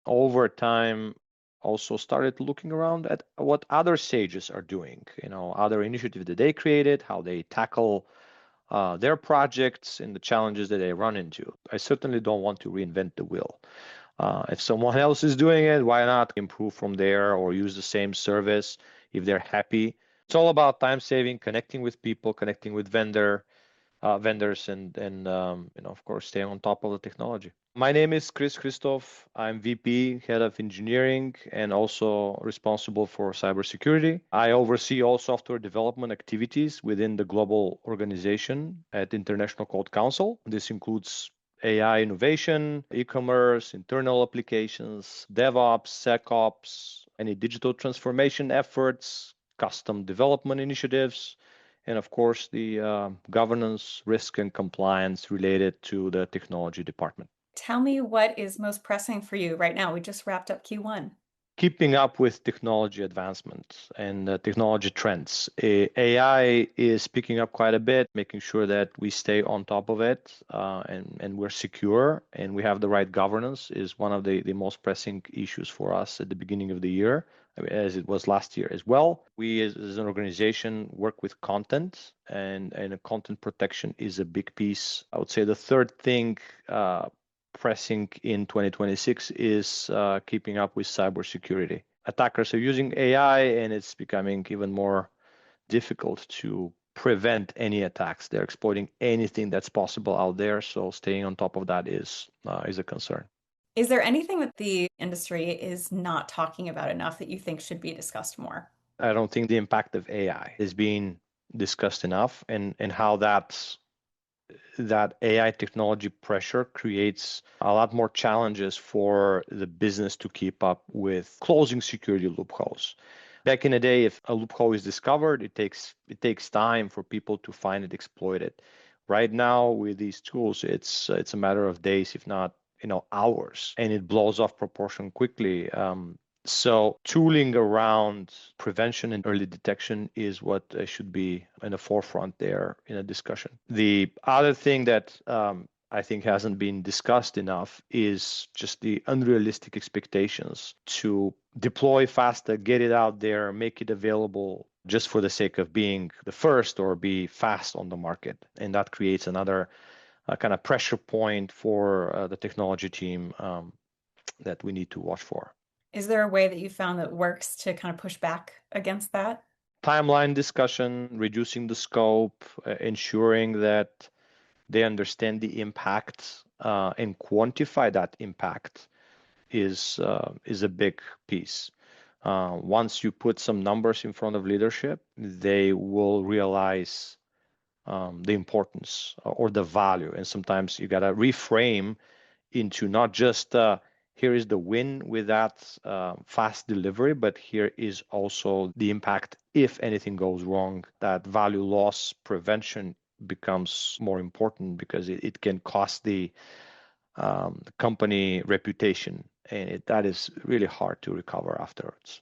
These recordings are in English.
over time, also started looking around at what other sages are doing, other initiatives that they created, how they tackle their projects and the challenges that they run into. I certainly don't want to reinvent the wheel. If someone else is doing it, why not improve from there or use the same service if they're happy? It's all about time saving, connecting with people, connecting with vendors, and of course, staying on top of the technology. My name is Hristov. I'm VP, head of engineering, and also responsible for cybersecurity. I oversee all software development activities within the global organization at International Code Council. This includes AI innovation, e-commerce, internal applications, DevOps, SecOps, any digital transformation efforts, custom development initiatives, and of course, the governance, risk, and compliance related to the technology department. Tell me what is most pressing for you right now. We just wrapped up Q1. Keeping up with technology advancements and technology trends. AI is picking up quite a bit, making sure that we stay on top of it and we're secure and we have the right governance is one of the most pressing issues for us at the beginning of the year, as it was last year as well. We as an organization work with content and content protection is a big piece. I would say the third thing pressing in 2026 is keeping up with cybersecurity. Attackers are using AI and it's becoming even more difficult to prevent any attacks. They're exploiting anything that's possible out there. So staying on top of that is a concern. Is there anything that the industry is not talking about enough that you think should be discussed more? I don't think the impact of AI is being discussed enough and how that AI technology pressure creates a lot more challenges for the business to keep up with closing security loopholes. Back in the day, if a loophole is discovered, it takes time for people to find it, exploit it. Right now, with these tools, it's a matter of days, if not hours, and it blows off proportion quickly. So tooling around prevention and early detection is what should be in the forefront there in a discussion. The other thing that I think hasn't been discussed enough is just the unrealistic expectations to deploy faster, get it out there, make it available just for the sake of being the first or be fast on the market. And that creates another kind of pressure point for the technology team that we need to watch for. Is there a way that you found that works to kind of push back against that? Timeline discussion, reducing the scope, ensuring that they understand the impact and quantify that impact is a big piece. Once you put some numbers in front of leadership, they will realize the importance or the value. And sometimes you got to reframe into not just here is the win with that fast delivery, but here is also the impact if anything goes wrong. That value loss prevention becomes more important because it can cost the company reputation, and that is really hard to recover afterwards.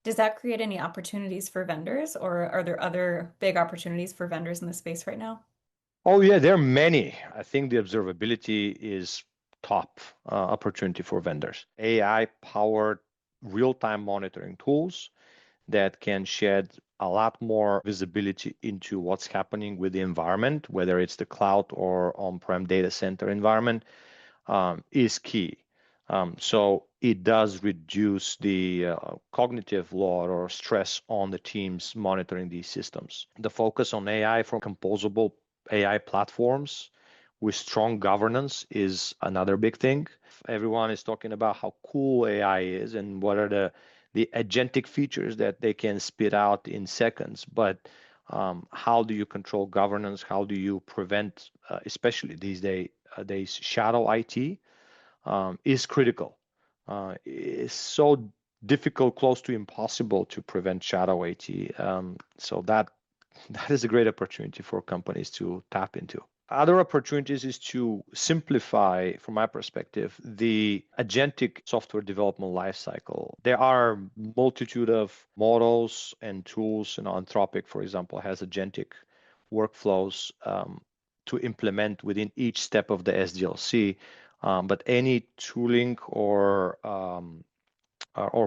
Does that create any opportunities for vendors, or are there other big opportunities for vendors in the space right now? Oh yeah, there are many. I think the observability is top opportunity for vendors. AI-powered real-time monitoring tools that can shed a lot more visibility into what's happening with the environment, whether it's the cloud or on-prem data center environment, is key. So it does reduce the cognitive load or stress on the teams monitoring these systems. The focus on AI from composable AI platforms with strong governance is another big thing. Everyone is talking about how cool AI is and what are the agentic features that they can spit out in seconds. But how do you control governance? How do you prevent, especially these days, shadow IT is critical. It's so difficult, close to impossible to prevent shadow IT. So that is a great opportunity for companies to tap into. Other opportunities is to simplify, from my perspective, the agentic software development lifecycle. There are multitude of models and tools, Anthropic, for example, has agentic workflows to implement within each step of the SDLC. But any tooling or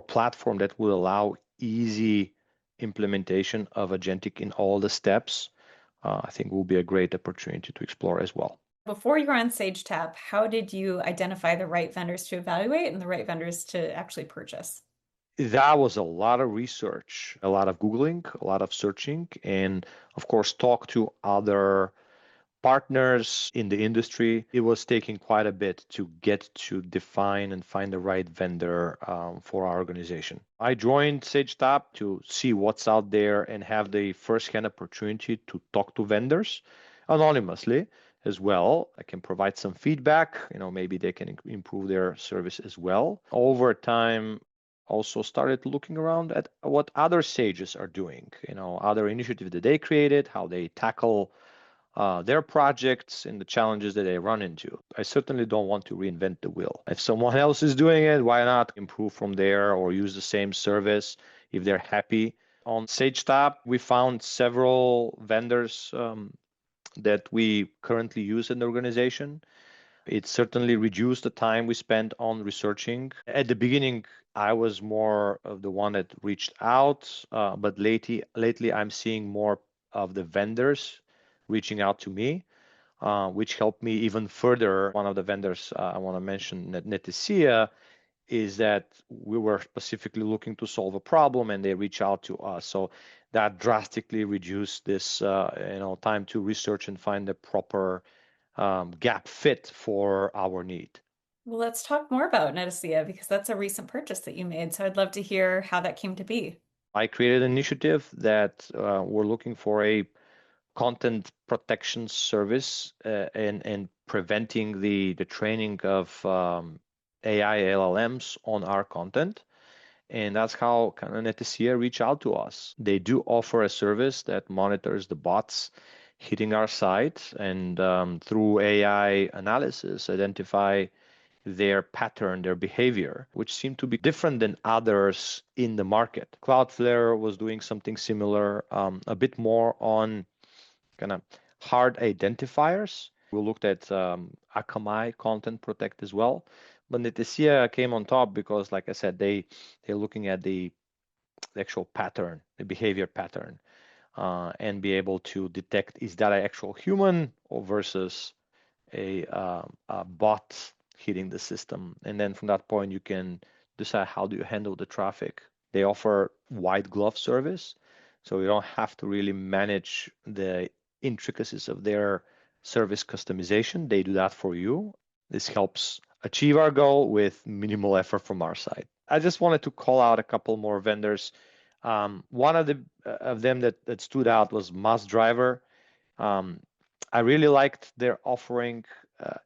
platform that will allow easy implementation of agentic in all the steps, I think will be a great opportunity to explore as well. Before you were on Sagetap, how did you identify the right vendors to evaluate and the right vendors to actually purchase? That was a lot of research, a lot of Googling, a lot of searching, and of course, talk to other partners in the industry. It was taking quite a bit to get to define and find the right vendor for our organization. I joined Sagetap to see what's out there and have the first-hand opportunity to talk to vendors anonymously as well. I can provide some feedback. Maybe they can improve their service as well. Over time, also started looking around at what other sages are doing, other initiatives that they created, how they tackle their projects and the challenges that they run into. I certainly don't want to reinvent the wheel. If someone else is doing it, why not improve from there or use the same service if they're happy? On Sagetap, we found several vendors that we currently use in the organization. It certainly reduced the time we spent on researching. At the beginning, I was more of the one that reached out, but lately I'm seeing more of the vendors reaching out to me, which helped me even further. One of the vendors I want to mention, Netacea, is that we were specifically looking to solve a problem and they reach out to us. So that drastically reduced this time to research and find the proper gap fit for our need. Well, let's talk more about Netacea because that's a recent purchase that you made. So I'd love to hear how that came to be. I created an initiative that we're looking for a content protection service and preventing the training of AI LLMs on our content. And that's how kind of Netacea reach out to us. They do offer a service that monitors the bots hitting our site and through AI analysis identify their pattern, their behavior, which seemed to be different than others in the market. Cloudflare was doing something similar, a bit more on kind of hard identifiers. We looked at Akamai Content Protect as well, but Netacea came on top because, like I said, they're looking at the actual pattern, the behavior pattern, and be able to detect is that an actual human or versus a bot hitting the system. And then from that point, you can decide how do you handle the traffic. They offer white glove service, so you don't have to really manage the intricacies of their service customization. They do that for you. This helps achieve our goal with minimal effort from our side. I just wanted to call out a couple more vendors. One of them that stood out was Massdriver. I really liked their offering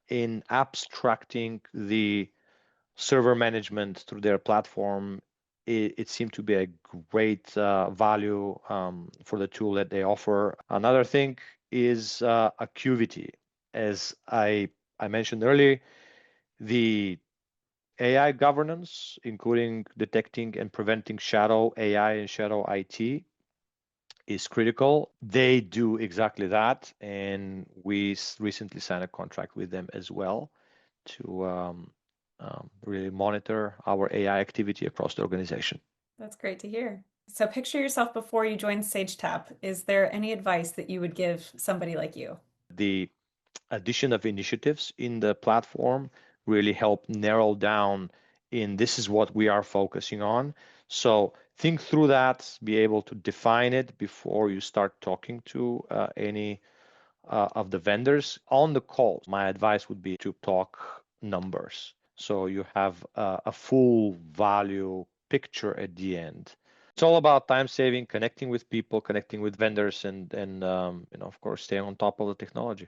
in abstracting the server management through their platform. It seemed to be a great value for the tool that they offer. Another thing is Acuvity. As I mentioned earlier, the AI governance, including detecting and preventing shadow AI and shadow IT, is critical. They do exactly that, and we recently signed a contract with them as well to really monitor our AI activity across the organization. That's great to hear. So picture yourself before you joined Sagetap. Is there any advice that you would give somebody like you? The addition of initiatives in the platform really help narrow down in this is what we are focusing on. So think through that, be able to define it before you start talking to any of the vendors. On the call, my advice would be to talk numbers. So you have a full value picture at the end. It's all about time saving, connecting with people, connecting with vendors, and of course, staying on top of the technology.